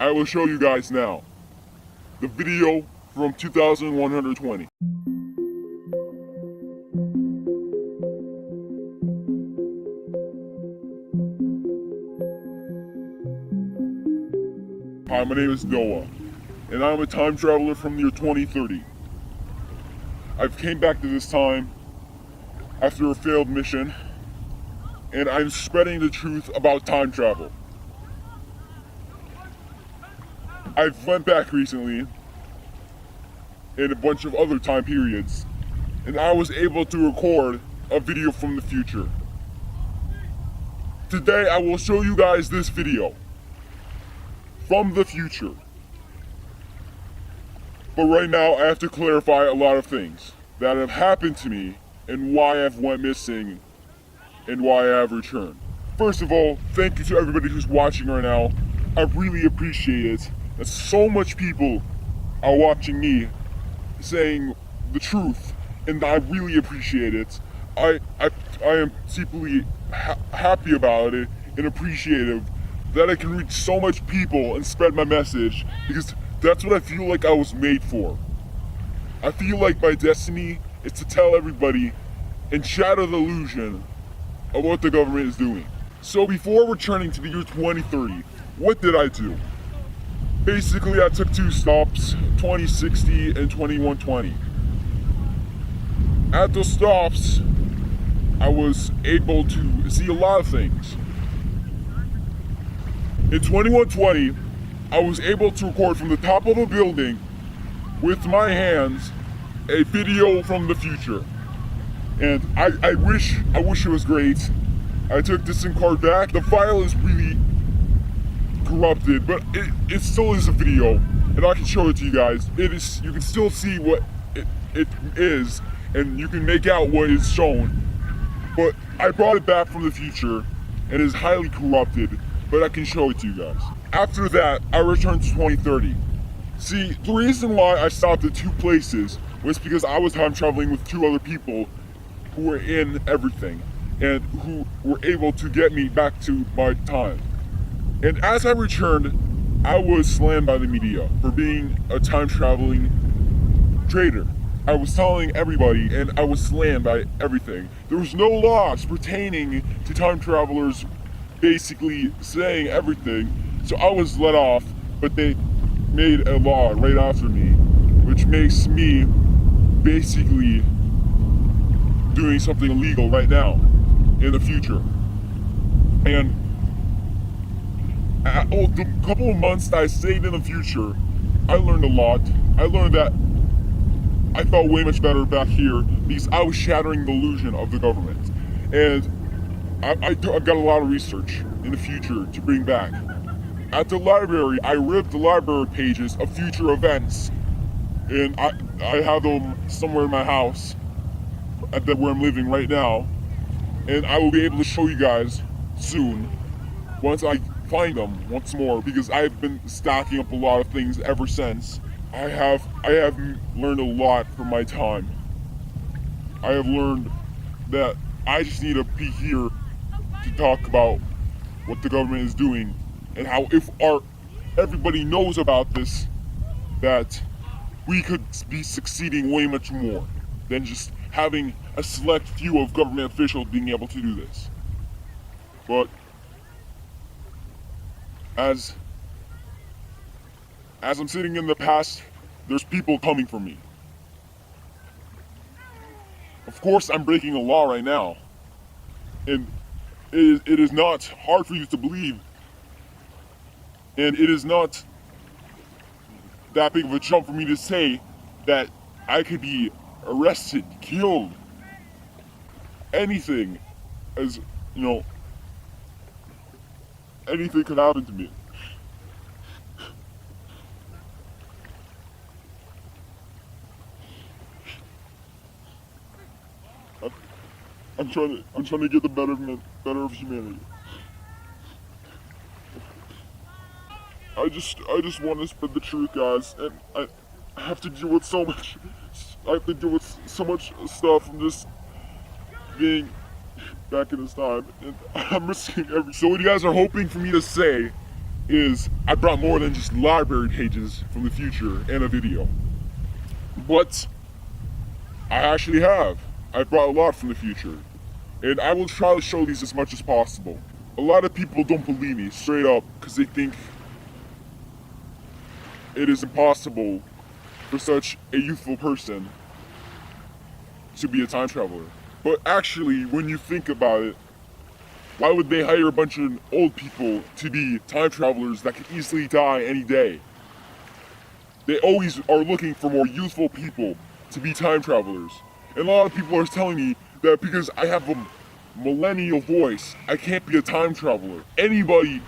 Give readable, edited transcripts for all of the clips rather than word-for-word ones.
I will show you guys now the video from 2120. Hi, my name is Noah, and I'm a time traveler from the year 2030. I've came back to this time after a failed mission, and I'm spreading the truth about time travel. I've went back recently in a bunch of other time periods, and I was able to record a video from the future. Today I will show you guys this video from the future. But right now I have to clarify a lot of things that have happened to me and why I've went missing and why I have returned. First of all, thank you to everybody who's watching right now. I really appreciate it that so much people are watching me saying the truth, and I really appreciate it. I am deeply happy about it and appreciative that I can reach so much people and spread my message, because that's what I feel like I was made for. I feel like my destiny is to tell everybody and shatter the illusion of what the government is doing. So before returning to the year 2030, what did I do? Basically, I took 2 stops, 2060 and 2120. At those stops, I was able to see a lot of things. In 2120, I was able to record from the top of a building with my hands a video from the future. And I wish it was great. I took this SIM card back. The file is really corrupted, but it still is a video, and I can show it to you guys. It is, you can still see what it is, and you can make out what is shown. But I brought it back from the future, and it is highly corrupted, but I can show it to you guys. After that, I returned to 2030. See, the reason why I stopped at 2 places was because I was time traveling with 2 other people who were in everything and who were able to get me back to my time. And as I returned, I was slammed by the media for being a time traveling traitor. I was telling everybody, and I was slammed by everything. There was no laws pertaining to time travelers basically saying everything, so I was let off, but they made a law right after me, which makes me basically doing something illegal right now in the future. And the couple of months that I stayed in the future, I learned a lot. I learned that I felt way much better back here because I was shattering the illusion of the government. And I've got a lot of research in the future to bring back. At the library, I ripped the library pages of future events, and I have them somewhere in my house where I'm living right now, and I will be able to show you guys soon once I find them once more, because I've been stacking up a lot of things ever since. I have learned a lot from my time. I have learned that I just need to be here to talk about what the government is doing, and how if everybody knows about this, that we could be succeeding way much more than just having a select few of government officials being able to do this. But as I'm sitting in the past, there's people coming for me. Of course, I'm breaking a law right now, and it is not hard for you to believe, and it is not that big of a jump for me to say that I could be arrested, killed, anything, as you know, anything could happen to me. I'm trying to get the better of humanity. I just want to spread the truth, guys, and I have to deal with so much. I have to deal with so much stuff from just being back in this time, and I'm risking everything. So what you guys are hoping for me to say is I brought more than just library pages from the future and a video. But I actually have. I brought a lot from the future. And I will try to show these as much as possible. A lot of people don't believe me, straight up, because they think it is impossible for such a youthful person to be a time traveler. But actually, when you think about it, why would they hire a bunch of old people to be time travelers that could easily die any day? They always are looking for more youthful people to be time travelers. And a lot of people are telling me that because I have a millennial voice, I can't be a time traveler. Anybody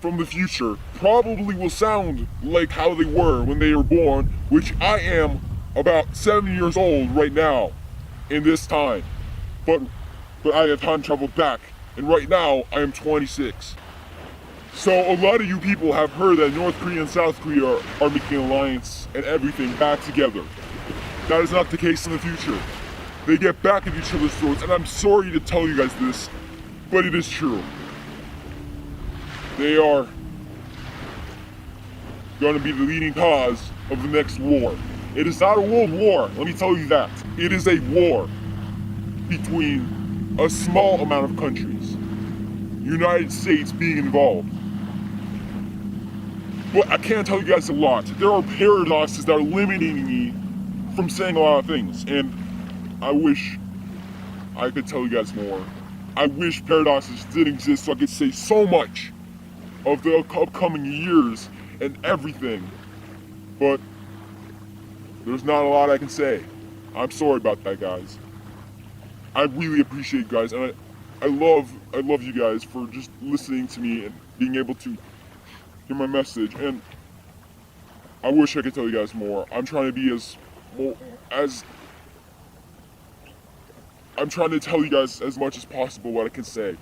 from the future probably will sound like how they were when they were born, which I am about 70 years old right now in this time. But I have time traveled back, and right now I am 26. So a lot of you people have heard that North Korea and South Korea are making an alliance and everything back together. That is not the case in the future. They get back at each other's throats, and I'm sorry to tell you guys this, but it is true. They are going to be the leading cause of the next war. It is not a world war, let me tell you that. It is a war between a small amount of countries, United States being involved. But I can't tell you guys a lot. There are paradoxes that are limiting me from saying a lot of things, and I wish I could tell you guys more. I wish paradoxes didn't exist so I could say so much of the upcoming years and everything, but there's not a lot I can say. I'm sorry about that, guys. I really appreciate you guys, and I love you guys for just listening to me and being able to hear my message. And I wish I could tell you guys more. I'm trying to be I'm trying to tell you guys as much as possible what I can say,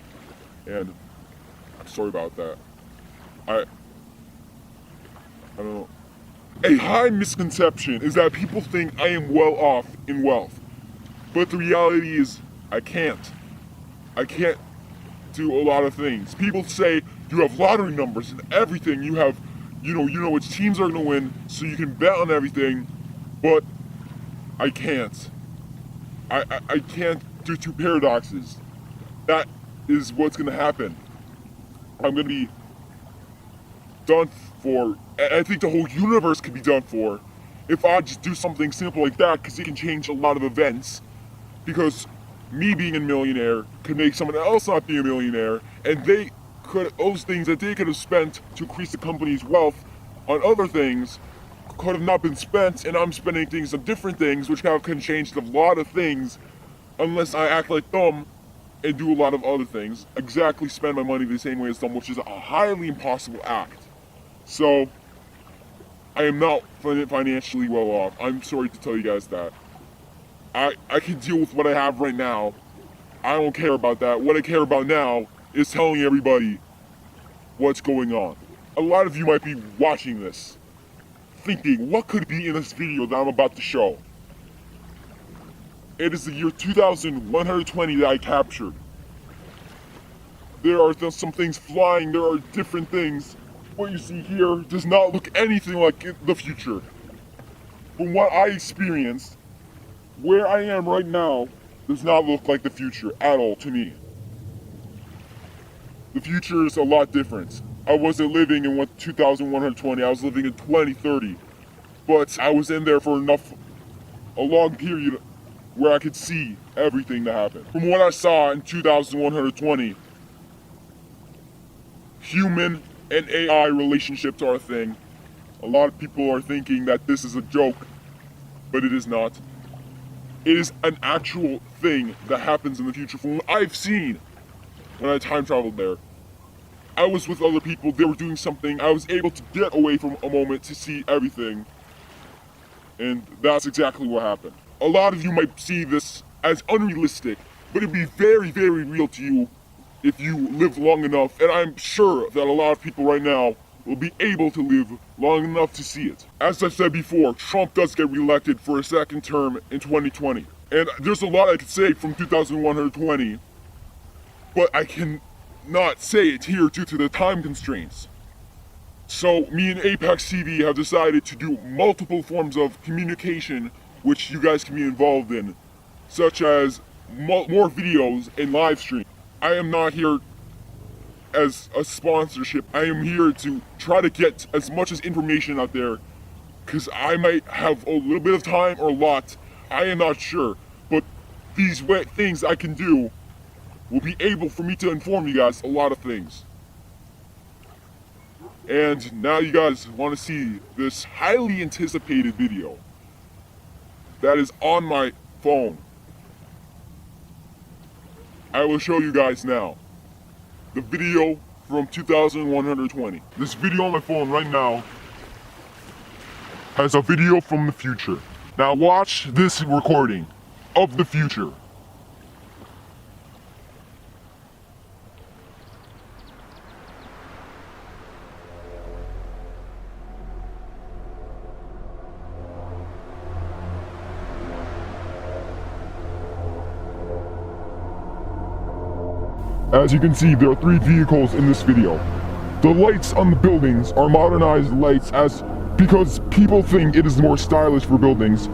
and I'm sorry about that. I don't know. A high misconception is that people think I am well off in wealth, but the reality is I can't do a lot of things. People say you have lottery numbers and everything. You have, you know which teams are gonna win, so you can bet on everything, but I can't. I can't due to paradoxes. That is what's gonna happen. I'm gonna be done for. I think the whole universe could be done for if I just do something simple like that, because it can change a lot of events. Because me being a millionaire could make someone else not be a millionaire, and they could, those things that they could have spent to increase the company's wealth on other things could have not been spent, and I'm spending things on different things, which can change a lot of things unless I act like them and do a lot of other things. Exactly spend my money the same way as them, which is a highly impossible act. So I am not financially well off. I'm sorry to tell you guys that. I can deal with what I have right now. I don't care about that. What I care about now is telling everybody what's going on. A lot of you might be watching this, thinking, what could be in this video that I'm about to show? It is the year 2120 that I captured. There are some things flying, there are different things. What you see here does not look anything like the future. From what I experienced, where I am right now does not look like the future at all to me. The future is a lot different. I wasn't living in 2120, I was living in 2030. But I was in there for a long period where I could see everything that happened. From what I saw in 2120, human and AI relationships are a thing. A lot of people are thinking that this is a joke, but it is not. It is an actual thing that happens in the future from what I've seen when I time traveled there. I was with other people, they were doing something, I was able to get away from a moment to see everything. And that's exactly what happened. A lot of you might see this as unrealistic, but it'd be very, very real to you if you live long enough, and I'm sure that a lot of people right now will be able to live long enough to see it. As I've said before, Trump does get reelected for a second term in 2020. And there's a lot I could say from 2120, but I cannot say it here due to the time constraints. So me and Apex TV have decided to do multiple forms of communication which you guys can be involved in, such as more videos and live stream. I am not here as a sponsorship. I am here to try to get as much as information out there, because I might have a little bit of time or a lot. I am not sure, but these things I can do will be able for me to inform you guys a lot of things. And now you guys want to see this highly anticipated video that is on my phone. I will show you guys now the video from 2120. This video on my phone right now has a video from the future. Now watch this recording of the future. As you can see, there are 3 vehicles in this video. The lights on the buildings are modernized lights because people think it is more stylish for buildings.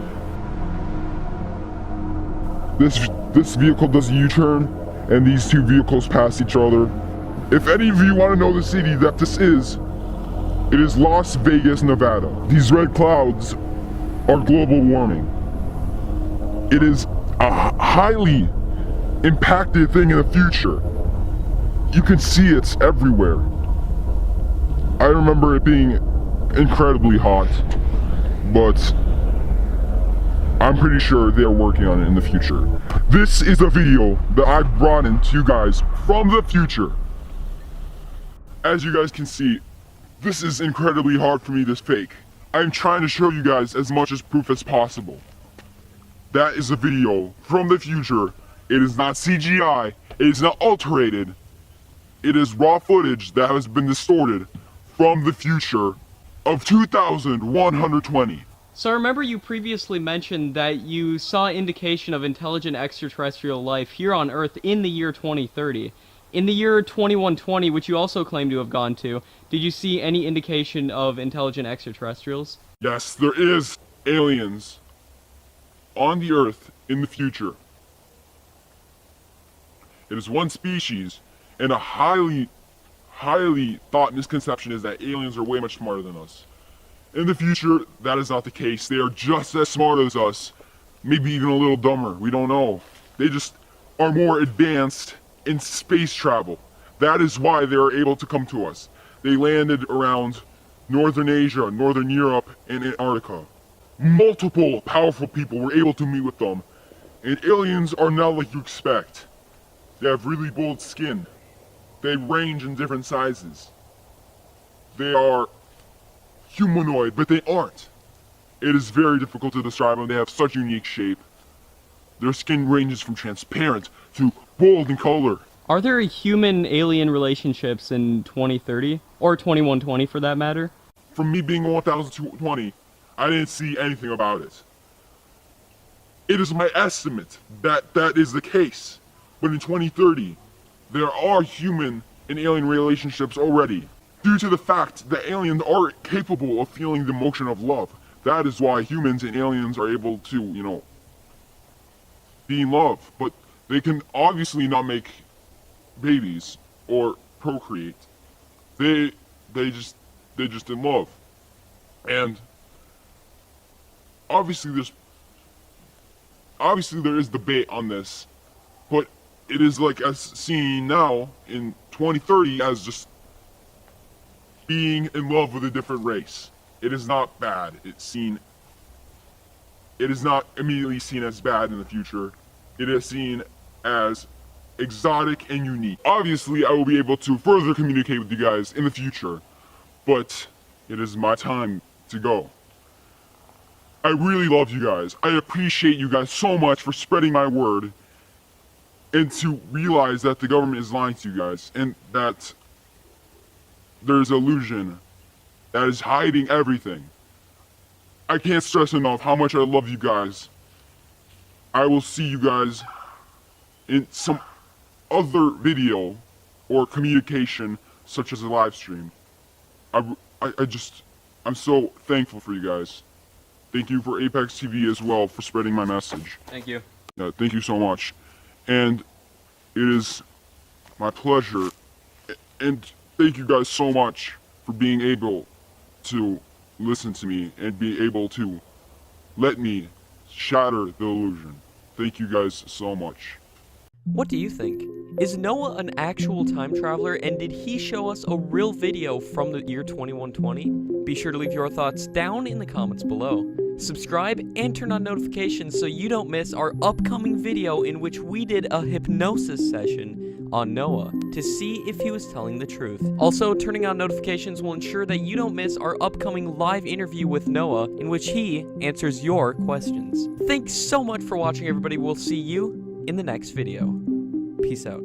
This vehicle does a U-turn, and these 2 vehicles pass each other. If any of you want to know the city that this is, it is Las Vegas, Nevada. These red clouds are global warming. It is a highly impacted thing in the future. You can see it everywhere. I remember it being incredibly hot, but I'm pretty sure they're working on it in the future. This is a video that I brought in to you guys from the future. As you guys can see, this is incredibly hard for me to fake. I'm trying to show you guys as much as proof as possible. That is a video from the future. It is not CGI, it is not alterated. It is raw footage that has been distorted from the future of 2120. So I remember you previously mentioned that you saw indication of intelligent extraterrestrial life here on Earth in the year 2030. In the year 2120, which you also claim to have gone to, did you see any indication of intelligent extraterrestrials? Yes, there is aliens on the Earth in the future. It is one species, and a highly thought misconception is that aliens are way much smarter than us. In the future, that is not the case. They are just as smart as us, maybe even a little dumber. We don't know. They just are more advanced in space travel. That is why they are able to come to us. They landed around Northern Asia, Northern Europe, and Antarctica. Multiple powerful people were able to meet with them. And aliens are not like you expect. They have really bold skin. They range in different sizes. They are humanoid, but they aren't. It is very difficult to describe them. They have such unique shape. Their skin ranges from transparent to bold in color. Are there human-alien relationships in 2030? Or 2120 for that matter? From me being 1020, I didn't see anything about it. It is my estimate that that is the case. But in 2030, there are human and alien relationships already, due to the fact that aliens are capable of feeling the emotion of love. That is why humans and aliens are able to, be in love. But they can obviously not make babies or procreate. They just in love. And obviously there is debate on this, but it is like as seen now in 2030 as just being in love with a different race. It is not bad. It is not immediately seen as bad in the future. It is seen as exotic and unique. Obviously, I will be able to further communicate with you guys in the future, but it is my time to go. I really love you guys. I appreciate you guys so much for spreading my word, and to realize that the government is lying to you guys, and that there's illusion that is hiding everything. I can't stress enough how much I love you guys. I will see you guys in some other video or communication, such as a live stream. I'm so thankful for you guys. Thank you for Apex TV as well for spreading my message. Thank you. Thank you so much. And it is my pleasure. And thank you guys so much for being able to listen to me and be able to let me shatter the illusion. Thank you guys so much. What do you think? Is Noah an actual time traveler, and did he show us a real video from the year 2120? Be sure to leave your thoughts down in the comments below. Subscribe and turn on notifications so you don't miss our upcoming video in which we did a hypnosis session on Noah to see if he was telling the truth. Also, turning on notifications will ensure that you don't miss our upcoming live interview with Noah in which he answers your questions. Thanks so much for watching, everybody. We'll see you in the next video. Peace out.